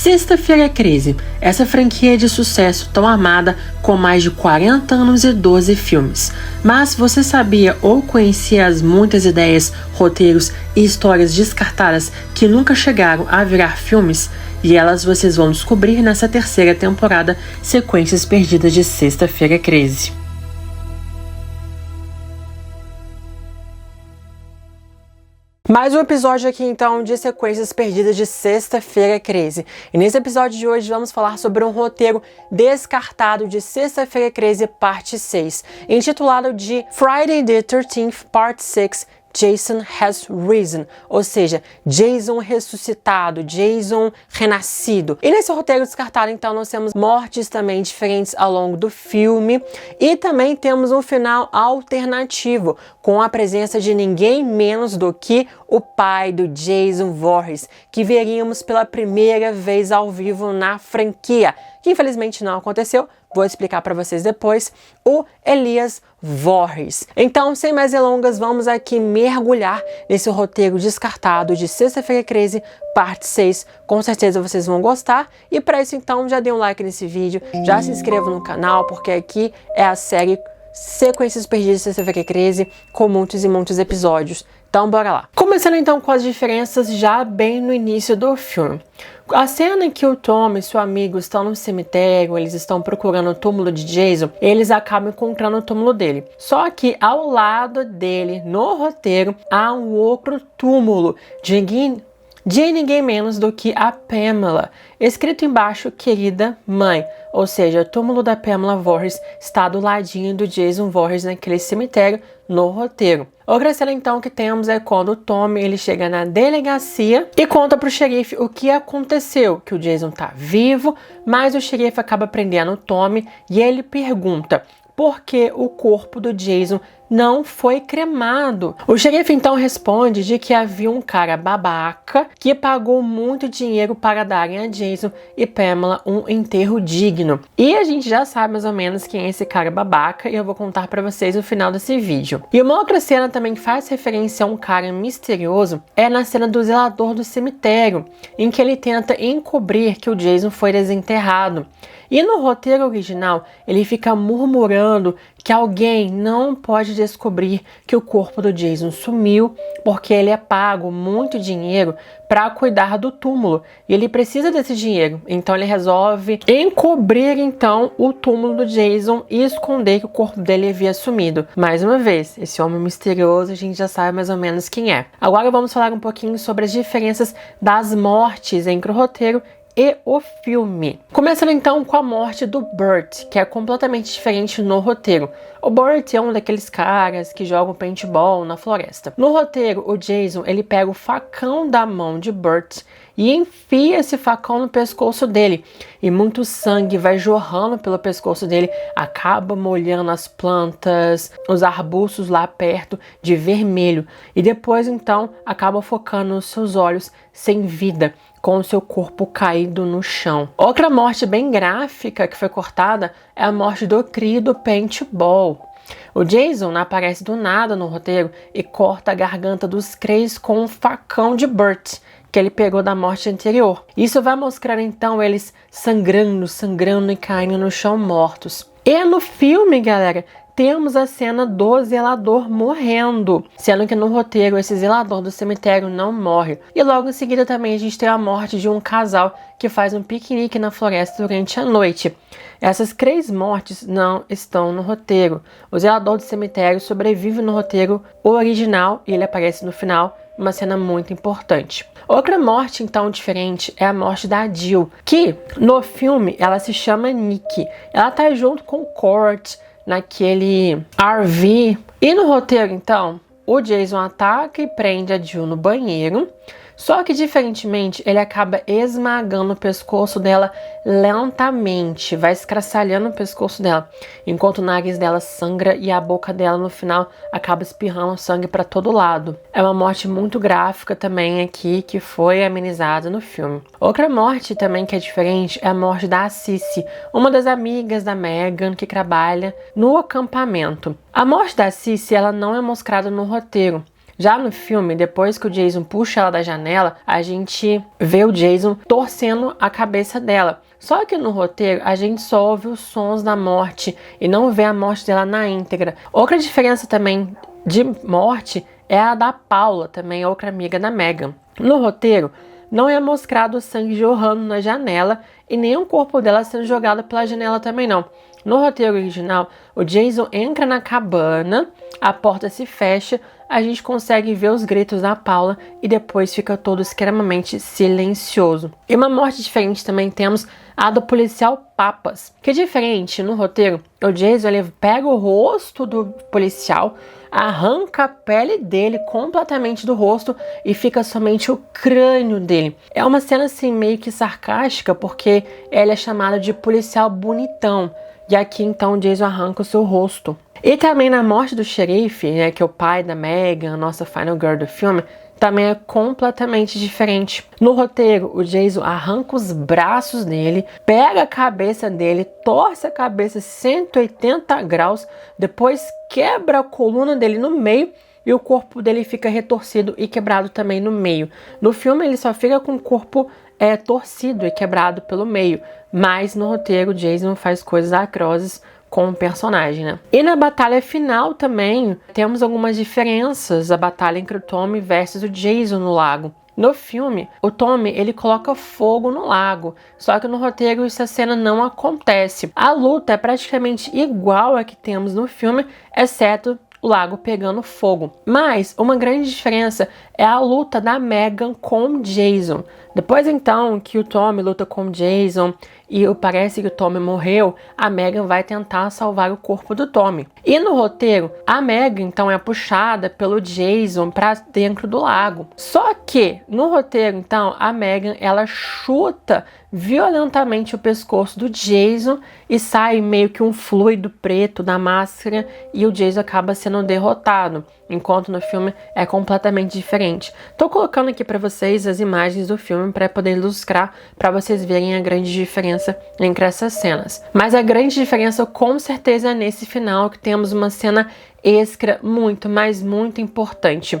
Sexta-feira 13. Essa franquia de sucesso tão amada com mais de 40 anos e 12 filmes. Mas você sabia ou conhecia as muitas ideias, roteiros e histórias descartadas que nunca chegaram a virar filmes? E elas vocês vão descobrir nessa terceira temporada Sequências Perdidas de Sexta-feira 13. Mais um episódio aqui então de Sequências Perdidas de Sexta-feira 13. E nesse episódio de hoje vamos falar sobre um roteiro descartado de Sexta-feira 13 parte 6, intitulado de Friday the 13th Part 6, Jason Has Risen, ou seja, Jason ressuscitado, Jason renascido. E nesse roteiro descartado, então, nós temos mortes também diferentes ao longo do filme e também temos um final alternativo, com a presença de ninguém menos do que o pai do Jason Voorhees, que veríamos pela primeira vez ao vivo na franquia, que infelizmente não aconteceu. Vou explicar para vocês depois, o Elias Voorhees. Então, sem mais delongas, vamos aqui mergulhar nesse roteiro descartado de Sexta-feira 13, parte 6. Com certeza vocês vão gostar. E para isso, então, já dê um like nesse vídeo, já se inscreva no canal, porque aqui é a série Sequências Perdidas de Sexta-feira 13, com muitos e muitos episódios. Então, bora lá. Começando então com as diferenças já bem no início do filme. A cena em que o Tom e seu amigo estão no cemitério, eles estão procurando o túmulo de Jason, eles acabam encontrando o túmulo dele. Só que ao lado dele, no roteiro, há um outro túmulo de ninguém menos do que a Pamela, escrito embaixo, querida mãe, ou seja, o túmulo da Pamela Voorhees está do ladinho do Jason Voorhees naquele cemitério no roteiro. Outra cena então que temos é quando o Tom ele chega na delegacia e conta pro xerife o que aconteceu, que o Jason tá vivo, mas o xerife acaba prendendo o Tom e ele pergunta por que o corpo do Jason não foi cremado. O xerife então responde de que havia um cara babaca que pagou muito dinheiro para darem a Jason e Pamela um enterro digno. E a gente já sabe mais ou menos quem é esse cara babaca e eu vou contar para vocês no final desse vídeo. E uma outra cena também que faz referência a um cara misterioso é na cena do zelador do cemitério, em que ele tenta encobrir que o Jason foi desenterrado. E no roteiro original, ele fica murmurando que alguém não pode descobrir que o corpo do Jason sumiu porque ele é pago muito dinheiro para cuidar do túmulo e ele precisa desse dinheiro. Então ele resolve encobrir então o túmulo do Jason e esconder que o corpo dele havia sumido. Mais uma vez, esse homem misterioso a gente já sabe mais ou menos quem é. Agora vamos falar um pouquinho sobre as diferenças das mortes entre o roteiro e o filme. Começando então com a morte do Burt, que é completamente diferente no roteiro. O Burt é um daqueles caras que jogam paintball na floresta. No roteiro, o Jason ele pega o facão da mão de Burt e enfia esse facão no pescoço dele. E muito sangue vai jorrando pelo pescoço dele, acaba molhando as plantas, os arbustos lá perto de vermelho. E depois então acaba focando nos seus olhos sem vida, com o seu corpo caído no chão. Outra morte bem gráfica que foi cortada é a morte do Cree do paintball. O Jason aparece do nada no roteiro e corta a garganta dos Crees com um facão de Burt, que ele pegou da morte anterior. Isso vai mostrar então eles sangrando e caindo no chão mortos. E no filme, galera, temos a cena do zelador morrendo, sendo que no roteiro esse zelador do cemitério não morre. E logo em seguida também a gente tem a morte de um casal que faz um piquenique na floresta durante a noite. Essas 3 mortes não estão no roteiro. O zelador do cemitério sobrevive no roteiro original e ele aparece no final, uma cena muito importante. Outra morte então diferente é a morte da Jill, que no filme ela se chama Nikki. Ela tá junto com o Kurt naquele RV. E no roteiro, então, o Jason ataca e prende a Jill no banheiro. Só que, diferentemente, ele acaba esmagando o pescoço dela lentamente, vai escraçalhando o pescoço dela, enquanto o nariz dela sangra e a boca dela, no final, acaba espirrando sangue para todo lado. É uma morte muito gráfica também aqui, que foi amenizada no filme. Outra morte também que é diferente é a morte da Cissy, uma das amigas da Megan que trabalha no acampamento. A morte da Cissy, ela não é mostrada no roteiro, Já no filme, depois que o Jason puxa ela da janela, a gente vê o Jason torcendo a cabeça dela. Só que no roteiro, a gente só ouve os sons da morte e não vê a morte dela na íntegra. Outra diferença também de morte é a da Paula, também outra amiga da Megan. No roteiro, não é mostrado o sangue jorrando na janela e nem o corpo dela sendo jogado pela janela também não. No roteiro original, o Jason entra na cabana, a porta se fecha, a gente consegue ver os gritos da Paula e depois fica todo extremamente silencioso. E uma morte diferente também temos a do policial Papas, que é diferente no roteiro. O Jason ele pega o rosto do policial, arranca a pele dele completamente do rosto e fica somente o crânio dele. É uma cena assim meio que sarcástica porque ele é chamado de policial bonitão. E aqui então o Jason arranca o seu rosto. E também na morte do xerife, né, que é o pai da Megan, a nossa final girl do filme, também é completamente diferente. No roteiro, o Jason arranca os braços dele, pega a cabeça dele, torce a cabeça 180 graus, depois quebra a coluna dele no meio e o corpo dele fica retorcido e quebrado também no meio. No filme ele só fica com o corpo torcido e quebrado pelo meio, mas no roteiro o Jason faz coisas atrozes com o personagem, né? E na batalha final também temos algumas diferenças, a batalha entre o Tommy versus o Jason no lago. No filme, o Tommy ele coloca fogo no lago, só que no roteiro essa cena não acontece. A luta é praticamente igual a que temos no filme, exceto o lago pegando fogo. Mas uma grande diferença é a luta da Megan com o Jason. Depois então que o Tommy luta com o Jason e parece que o Tommy morreu, a Megan vai tentar salvar o corpo do Tommy. E no roteiro, a Megan então é puxada pelo Jason para dentro do lago. Só que no roteiro então, a Megan ela chuta violentamente o pescoço do Jason e sai meio que um fluido preto da máscara e o Jason acaba sendo derrotado, enquanto no filme é completamente diferente. Tô colocando aqui para vocês as imagens do filme para poder ilustrar, para vocês verem a grande diferença entre essas cenas. Mas a grande diferença com certeza é nesse final, que temos uma cena extra muito, mas muito importante.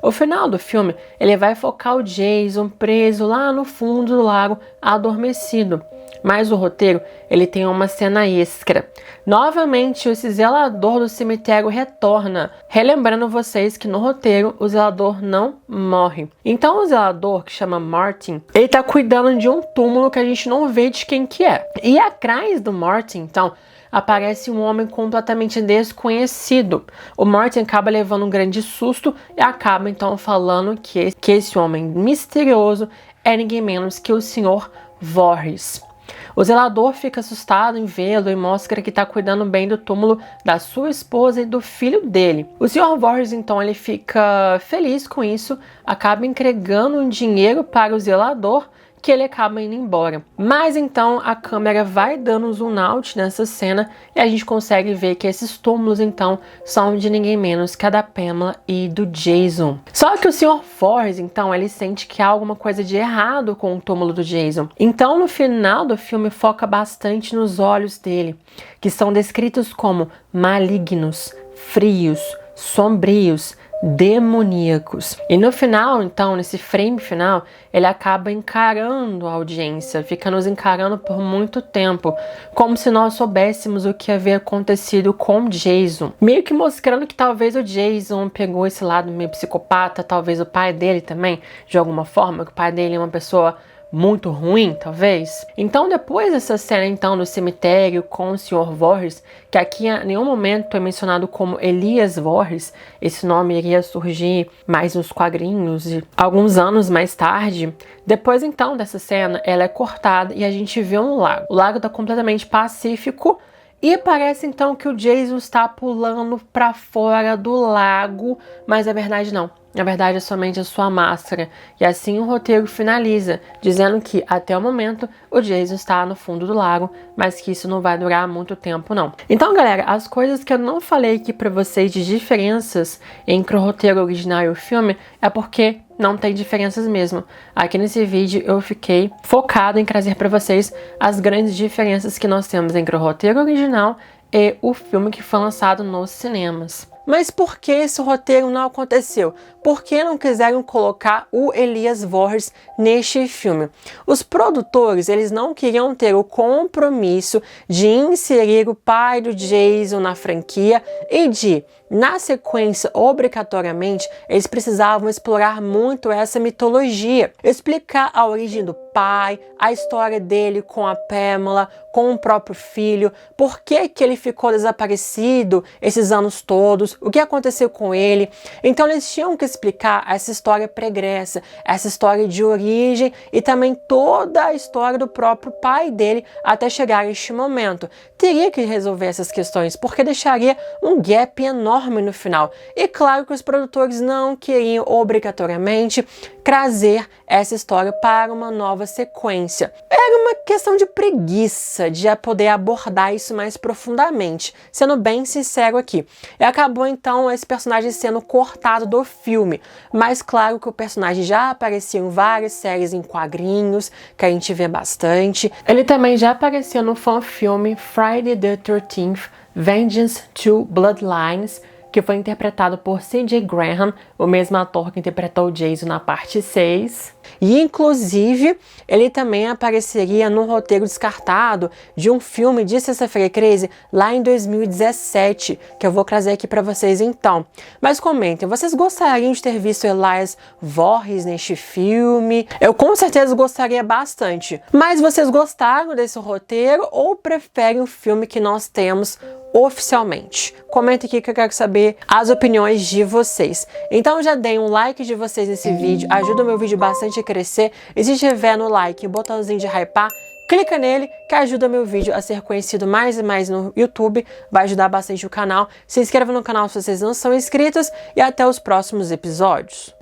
O final do filme, ele vai focar o Jason preso lá no fundo do lago, adormecido. Mas o roteiro, ele tem uma cena extra. Novamente, esse zelador do cemitério retorna, relembrando vocês que no roteiro o zelador não morre. Então o zelador, que chama Martin, ele tá cuidando de um túmulo que a gente não vê de quem que é. E atrás do Martin, então, aparece um homem completamente desconhecido. O Martin acaba levando um grande susto e acaba então falando que esse homem misterioso é ninguém menos que o Sr. Voorhees. O zelador fica assustado em vê-lo e mostra que está cuidando bem do túmulo da sua esposa e do filho dele. O Sr. Voorhees, então, ele fica feliz com isso, acaba entregando um dinheiro para o zelador, que ele acaba indo embora. Mas então a câmera vai dando um zoom out nessa cena e a gente consegue ver que esses túmulos então são de ninguém menos que a da Pamela e do Jason. Só que o Sr. Voorhees então ele sente que há alguma coisa de errado com o túmulo do Jason. Então no final do filme foca bastante nos olhos dele, que são descritos como malignos, frios, sombrios, demoníacos. E no final, então, nesse frame final, ele acaba encarando a audiência, fica nos encarando por muito tempo, como se nós soubéssemos o que havia acontecido com Jason. Meio que mostrando que talvez o Jason pegou esse lado meio psicopata, talvez o pai dele também, de alguma forma, que o pai dele é uma pessoa muito ruim, talvez. Então, depois dessa cena, então, no cemitério com o Sr. Voorhees, que aqui em nenhum momento é mencionado como Elias Voorhees, esse nome iria surgir mais nos quadrinhos e alguns anos mais tarde. Depois, então, dessa cena, ela é cortada e a gente vê um lago. O lago está completamente pacífico e parece, então, que o Jason está pulando para fora do lago, mas na verdade não. Na verdade, é somente a sua máscara. E assim o roteiro finaliza, dizendo que, até o momento, o Jason está no fundo do lago, mas que isso não vai durar muito tempo, não. Então, galera, as coisas que eu não falei aqui pra vocês de diferenças entre o roteiro original e o filme é porque não tem diferenças mesmo. Aqui nesse vídeo eu fiquei focado em trazer pra vocês as grandes diferenças que nós temos entre o roteiro original e o filme que foi lançado nos cinemas. Mas por que esse roteiro não aconteceu? Por que não quiseram colocar o Elias Voorhees neste filme? Os produtores, eles não queriam ter o compromisso de inserir o pai do Jason na franquia e de, na sequência, obrigatoriamente, eles precisavam explorar muito essa mitologia, explicar a origem do pai, a história dele com a Pamela, com o próprio filho, por que ele ficou desaparecido esses anos todos, o que aconteceu com ele. Então eles tinham que explicar essa história pregressa, essa história de origem e também toda a história do próprio pai dele até chegar a este momento. Teria que resolver essas questões, porque deixaria um gap enorme no final. E claro que os produtores não queriam obrigatoriamente trazer essa história para uma nova sequência. Era uma questão de preguiça de poder abordar isso mais profundamente, sendo bem sincero aqui. E acabou então esse personagem sendo cortado do filme, mas claro que o personagem já apareceu em várias séries em quadrinhos, que a gente vê bastante. Ele também já apareceu no fã-filme Friday the 13th, Vengeance 2 Bloodlines, que foi interpretado por C.J. Graham, o mesmo ator que interpretou o Jason na parte 6. E, inclusive, ele também apareceria no roteiro descartado de um filme de Sexta-feira 13 lá em 2017, que eu vou trazer aqui para vocês então. Mas comentem, vocês gostariam de ter visto Elias Voorhees neste filme? Eu com certeza gostaria bastante. Mas vocês gostaram desse roteiro ou preferem o filme que nós temos oficialmente? Comenta aqui que eu quero saber as opiniões de vocês. Então já deem um like de vocês nesse vídeo, ajuda o meu vídeo bastante a crescer. E se tiver no like, o botãozinho de hypar, clica nele que ajuda meu vídeo a ser conhecido mais e mais no YouTube, vai ajudar bastante o canal. Se inscreva no canal se vocês não são inscritos e até os próximos episódios.